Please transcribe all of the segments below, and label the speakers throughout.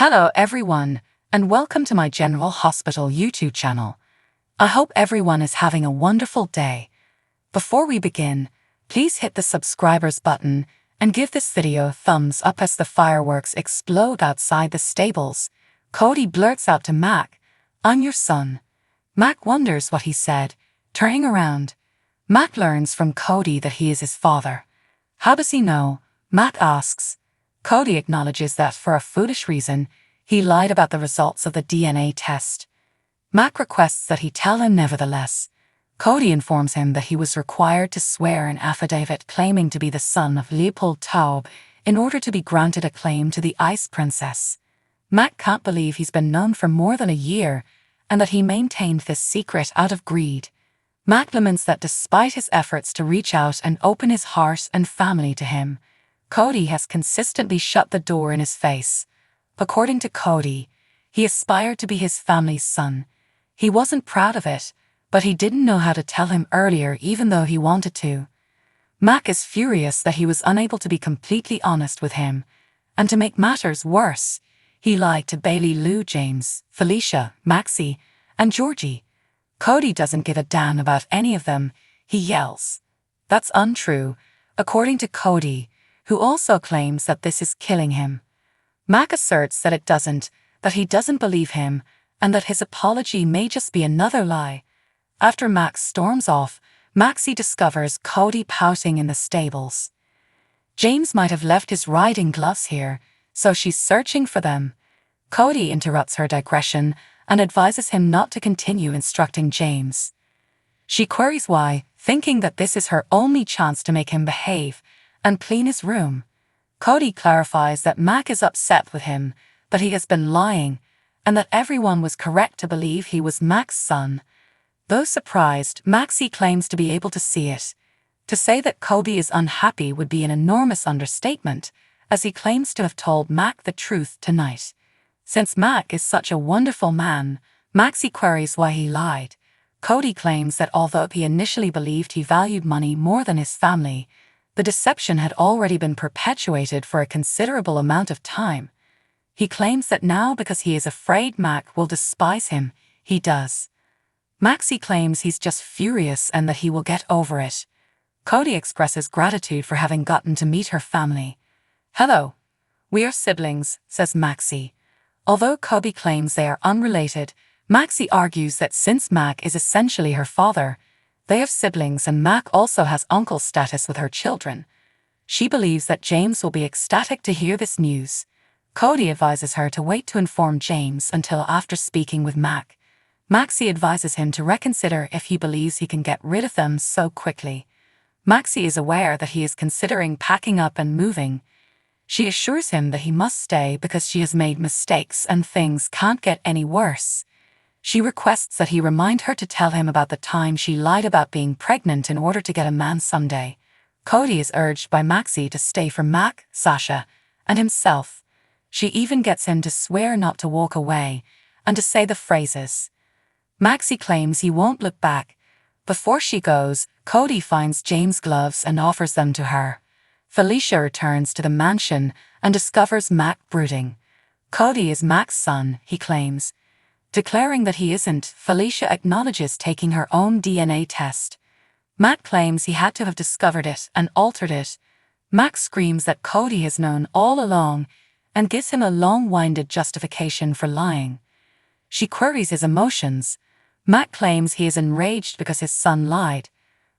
Speaker 1: Hello everyone, and welcome to my General Hospital YouTube channel. I hope everyone is having a wonderful day. Before we begin, please hit the subscribers button and give this video a thumbs up as the fireworks explode outside the stables. Cody blurts out to Mac, "I'm your son." Mac wonders what he said, turning around. Mac learns from Cody that he is his father. How does he know? Mac asks. Cody acknowledges that for a foolish reason, he lied about the results of the DNA test. Mac requests that he tell him nevertheless. Cody informs him that he was required to swear an affidavit claiming to be the son of Leopold Taub in order to be granted a claim to the Ice Princess. Mac can't believe he's been known for more than a year and that he maintained this secret out of greed. Mac laments that despite his efforts to reach out and open his heart and family to him, Cody has consistently shut the door in his face. According to Cody, he aspired to be his family's son. He wasn't proud of it, but he didn't know how to tell him earlier even though he wanted to. Mac is furious that he was unable to be completely honest with him, and to make matters worse, he lied to Bailey, Lou, James, Felicia, Maxie, and Georgie. Cody doesn't give a damn about any of them, he yells. That's untrue, according to Cody, who also claims that this is killing him. Mac asserts that it doesn't, that he doesn't believe him, and that his apology may just be another lie. After Mac storms off, Maxie discovers Cody pouting in the stables. James might have left his riding gloves here, so she's searching for them. Cody interrupts her digression and advises him not to continue instructing James. She queries why, thinking that this is her only chance to make him behave and clean his room. Cody clarifies that Mac is upset with him, that he has been lying, and that everyone was correct to believe he was Mac's son. Though surprised, Maxie claims to be able to see it. To say that Cody is unhappy would be an enormous understatement, as he claims to have told Mac the truth tonight. Since Mac is such a wonderful man, Maxie queries why he lied. Cody claims that although he initially believed he valued money more than his family, the deception had already been perpetuated for a considerable amount of time. He claims that now because he is afraid Mac will despise him, he does. Maxie claims he's just furious and that he will get over it. Cody expresses gratitude for having gotten to meet her family. "Hello. We are siblings," says Maxie. Although Cody claims they are unrelated, Maxie argues that since Mac is essentially her father, they have siblings and Mac also has uncle status with her children. She believes that James will be ecstatic to hear this news. Cody advises her to wait to inform James until after speaking with Mac. Maxie advises him to reconsider if he believes he can get rid of them so quickly. Maxie is aware that he is considering packing up and moving. She assures him that he must stay because she has made mistakes and things can't get any worse. She requests that he remind her to tell him about the time she lied about being pregnant in order to get a man someday. Cody is urged by Maxie to stay for Mac, Sasha, and himself. She even gets him to swear not to walk away and to say the phrases. Maxie claims he won't look back. Before she goes, Cody finds James' gloves and offers them to her. Felicia returns to the mansion and discovers Mac brooding. Cody is Mac's son, he claims. Declaring that he isn't, Felicia acknowledges taking her own DNA test. Mac claims he had to have discovered it and altered it. Mac screams that Cody has known all along and gives him a long-winded justification for lying. She queries his emotions. Mac claims he is enraged because his son lied.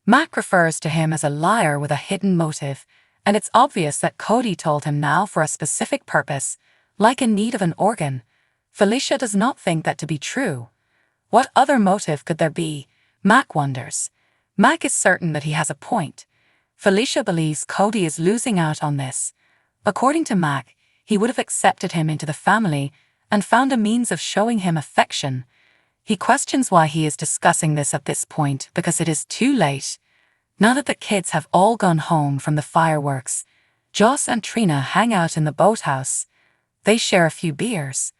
Speaker 1: Mac refers to him as a liar with a hidden motive, and it's obvious that Cody told him now for a specific purpose, like in need of an organ. Felicia does not think that to be true. What other motive could there be? Mac wonders. Mac is certain that he has a point. Felicia believes Cody is losing out on this. According to Mac, he would have accepted him into the family and found a means of showing him affection. He questions why he is discussing this at this point because it is too late. Now that the kids have all gone home from the fireworks, Joss and Trina hang out in the boathouse. They share a few beers.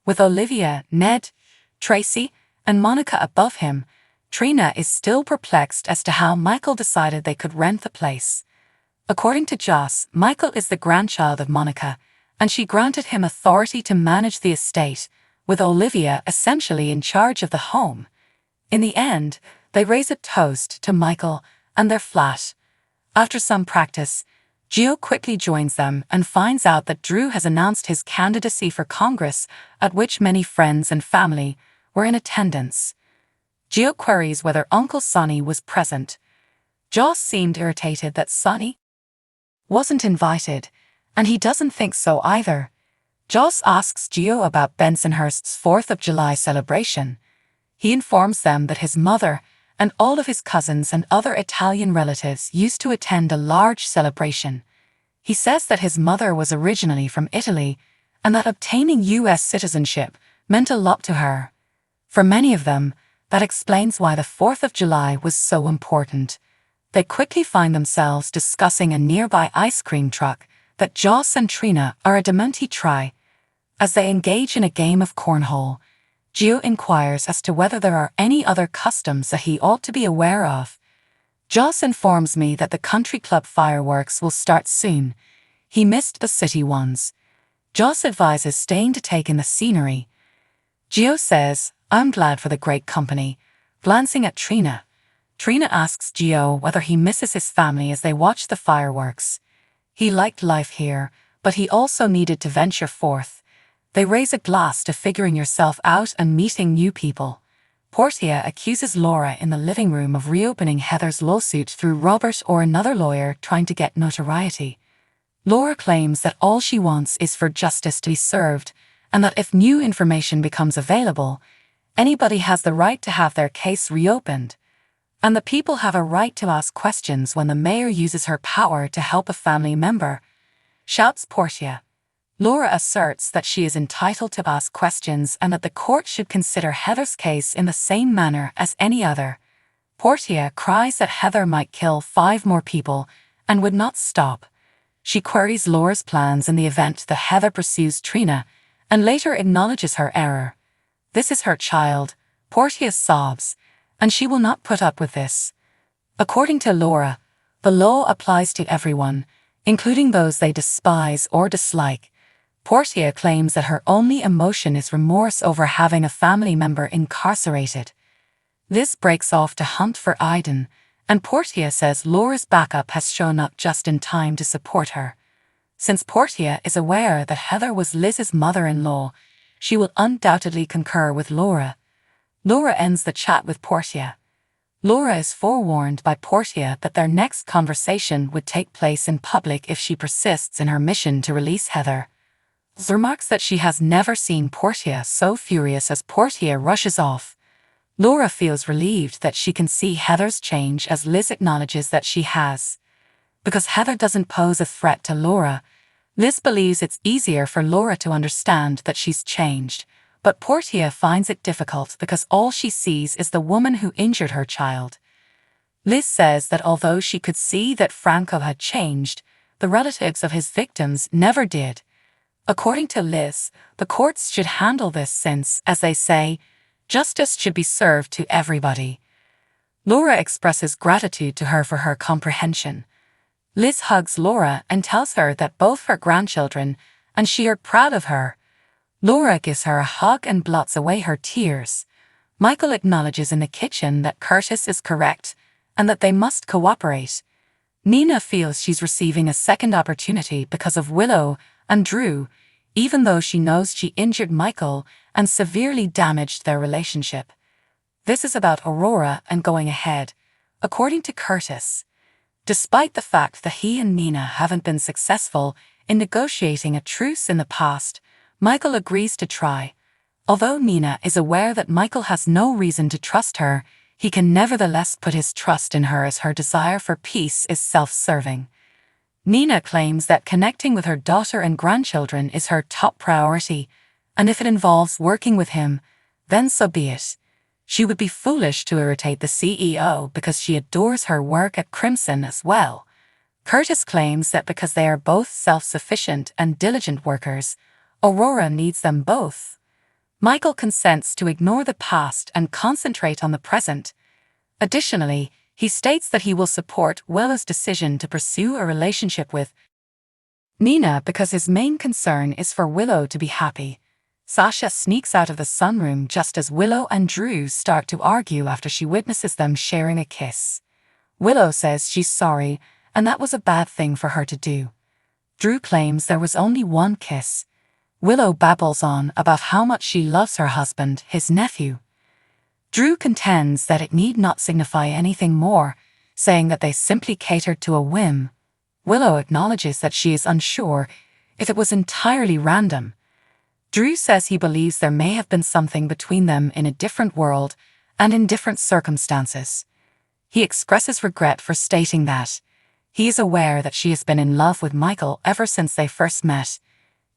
Speaker 1: With Olivia, Ned, Tracy, and Monica above him, Trina is still perplexed as to how Michael decided they could rent the place. According to Joss, Michael is the grandchild of Monica, and she granted him authority to manage the estate, with Olivia essentially in charge of the home. In the end, they raise a toast to Michael and their flat. After some practice, Gio quickly joins them and finds out that Drew has announced his candidacy for Congress, at which many friends and family were in attendance. Gio queries whether Uncle Sonny was present. Joss seemed irritated that Sonny wasn't invited, and he doesn't think so either. Joss asks Gio about Bensonhurst's 4th of July celebration. He informs them that his mother and all of his cousins and other Italian relatives used to attend a large celebration. He says that his mother was originally from Italy and that obtaining US citizenship meant a lot to her. For many of them, that explains why the 4th of July was so important. They quickly find themselves discussing a nearby ice cream truck that Joss and Trina are adamant he try. As they engage in a game of cornhole, Gio inquires as to whether there are any other customs that he ought to be aware of. Joss informs me that the country club fireworks will start soon. He missed the city ones. Joss advises staying to take in the scenery. Gio says, "I'm glad for the great company," glancing at Trina. Trina asks Gio whether he misses his family as they watch the fireworks. He liked life here, but he also needed to venture forth. They raise a glass to figuring yourself out and meeting new people. Portia accuses Laura in the living room of reopening Heather's lawsuit through Robert or another lawyer trying to get notoriety. Laura claims that all she wants is for justice to be served, and that if new information becomes available, anybody has the right to have their case reopened. And the people have a right to ask questions when the mayor uses her power to help a family member, shouts Portia. Laura asserts that she is entitled to ask questions and that the court should consider Heather's case in the same manner as any other. Portia cries that Heather might kill 5 more people and would not stop. She queries Laura's plans in the event that Heather pursues Trina and later acknowledges her error. This is her child, Portia sobs, and she will not put up with this. According to Laura, the law applies to everyone, including those they despise or dislike. Portia claims that her only emotion is remorse over having a family member incarcerated. This breaks off to hunt for Aiden, and Portia says Laura's backup has shown up just in time to support her. Since Portia is aware that Heather was Liz's mother-in-law, she will undoubtedly concur with Laura. Laura ends the chat with Portia. Laura is forewarned by Portia that their next conversation would take place in public if she persists in her mission to release Heather. Liz remarks that she has never seen Portia so furious as Portia rushes off. Laura feels relieved that she can see Heather's change as Liz acknowledges that she has. Because Heather doesn't pose a threat to Laura, Liz believes it's easier for Laura to understand that she's changed, but Portia finds it difficult because all she sees is the woman who injured her child. Liz says that although she could see that Franco had changed, the relatives of his victims never did. According to Liz, the courts should handle this since, as they say, justice should be served to everybody. Laura expresses gratitude to her for her comprehension. Liz hugs Laura and tells her that both her grandchildren and she are proud of her. Laura gives her a hug and blots away her tears. Michael acknowledges in the kitchen that Curtis is correct and that they must cooperate. Nina feels she's receiving a second opportunity because of Willow and Drew, even though she knows she injured Michael and severely damaged their relationship. This is about Aurora and going ahead, according to Curtis. Despite the fact that he and Nina haven't been successful in negotiating a truce in the past, Michael agrees to try. Although Nina is aware that Michael has no reason to trust her, he can nevertheless put his trust in her as her desire for peace is self-serving. Nina claims that connecting with her daughter and grandchildren is her top priority, and if it involves working with him, then so be it. She would be foolish to irritate the CEO because she adores her work at Crimson as well. Curtis claims that because they are both self-sufficient and diligent workers, Aurora needs them both. Michael consents to ignore the past and concentrate on the present. Additionally, he states that he will support Willow's decision to pursue a relationship with Nina because his main concern is for Willow to be happy. Sasha sneaks out of the sunroom just as Willow and Drew start to argue after she witnesses them sharing a kiss. Willow says she's sorry and that was a bad thing for her to do. Drew claims there was only one kiss. Willow babbles on about how much she loves her husband, his nephew. Drew contends that it need not signify anything more, saying that they simply catered to a whim. Willow acknowledges that she is unsure if it was entirely random. Drew says he believes there may have been something between them in a different world and in different circumstances. He expresses regret for stating that. He is aware that she has been in love with Michael ever since they first met.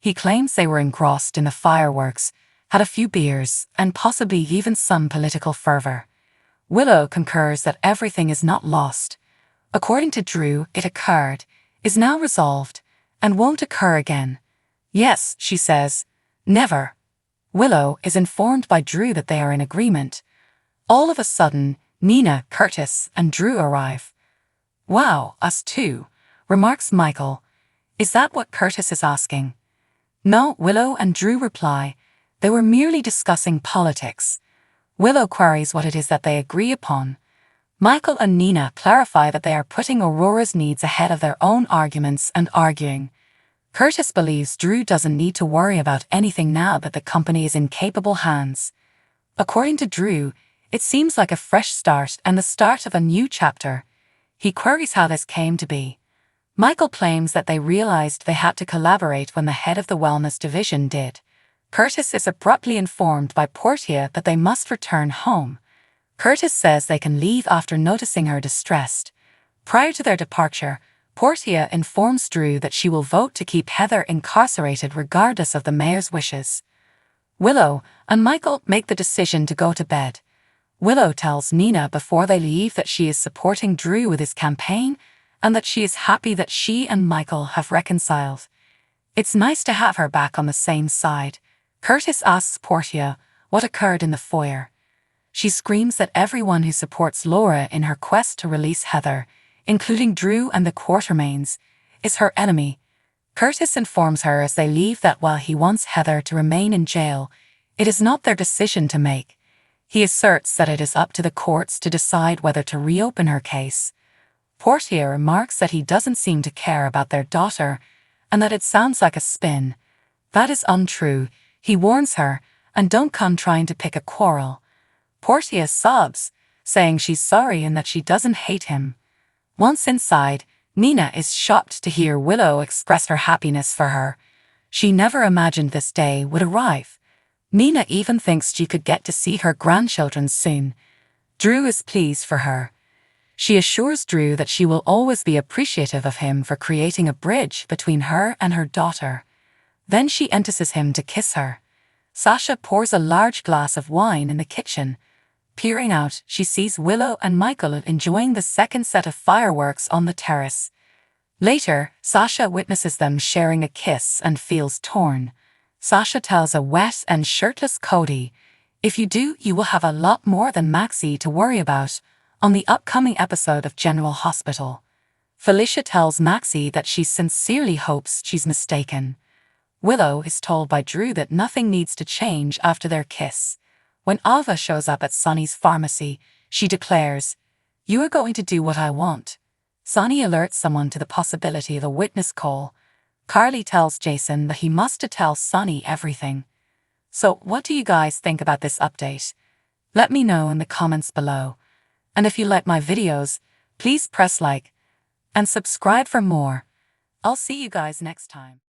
Speaker 1: He claims they were engrossed in the fireworks, had a few beers, and possibly even some political fervor. Willow concurs that everything is not lost. According to Drew, it occurred, is now resolved, and won't occur again. Yes, she says, never. Willow is informed by Drew that they are in agreement. All of a sudden, Nina, Curtis, and Drew arrive. Wow, us too, remarks Michael. Is that what Curtis is asking? No, Willow and Drew reply. They were merely discussing politics. Willow queries what it is that they agree upon. Michael and Nina clarify that they are putting Aurora's needs ahead of their own arguments and arguing. Curtis believes Drew doesn't need to worry about anything now that the company is in capable hands. According to Drew, it seems like a fresh start and the start of a new chapter. He queries how this came to be. Michael claims that they realized they had to collaborate when the head of the wellness division did. Curtis is abruptly informed by Portia that they must return home. Curtis says they can leave after noticing her distressed. Prior to their departure, Portia informs Drew that she will vote to keep Heather incarcerated regardless of the mayor's wishes. Willow and Michael make the decision to go to bed. Willow tells Nina before they leave that she is supporting Drew with his campaign and that she is happy that she and Michael have reconciled. It's nice to have her back on the same side. Curtis asks Portia what occurred in the foyer. She screams that everyone who supports Laura in her quest to release Heather, including Drew and the Quartermains, is her enemy. Curtis informs her as they leave that while he wants Heather to remain in jail, it is not their decision to make. He asserts that it is up to the courts to decide whether to reopen her case. Portia remarks that he doesn't seem to care about their daughter and that it sounds like a spin. That is untrue, he warns her, and don't come trying to pick a quarrel. Portia sobs, saying she's sorry and that she doesn't hate him. Once inside, Nina is shocked to hear Willow express her happiness for her. She never imagined this day would arrive. Nina even thinks she could get to see her grandchildren soon. Drew is pleased for her. She assures Drew that she will always be appreciative of him for creating a bridge between her and her daughter. Then she entices him to kiss her. Sasha pours a large glass of wine in the kitchen. Peering out, she sees Willow and Michael enjoying the second set of fireworks on the terrace. Later, Sasha witnesses them sharing a kiss and feels torn. Sasha tells a wet and shirtless Cody, "If you do, you will have a lot more than Maxie to worry about," on the upcoming episode of General Hospital. Felicia tells Maxie that she sincerely hopes she's mistaken. Willow is told by Drew that nothing needs to change after their kiss. When Ava shows up at Sonny's pharmacy, she declares, "You are going to do what I want." Sonny alerts someone to the possibility of a witness call. Carly tells Jason that he must tell Sonny everything. So what do you guys think about this update? Let me know in the comments below. And if you like my videos, please press like and subscribe for more. I'll see you guys next time.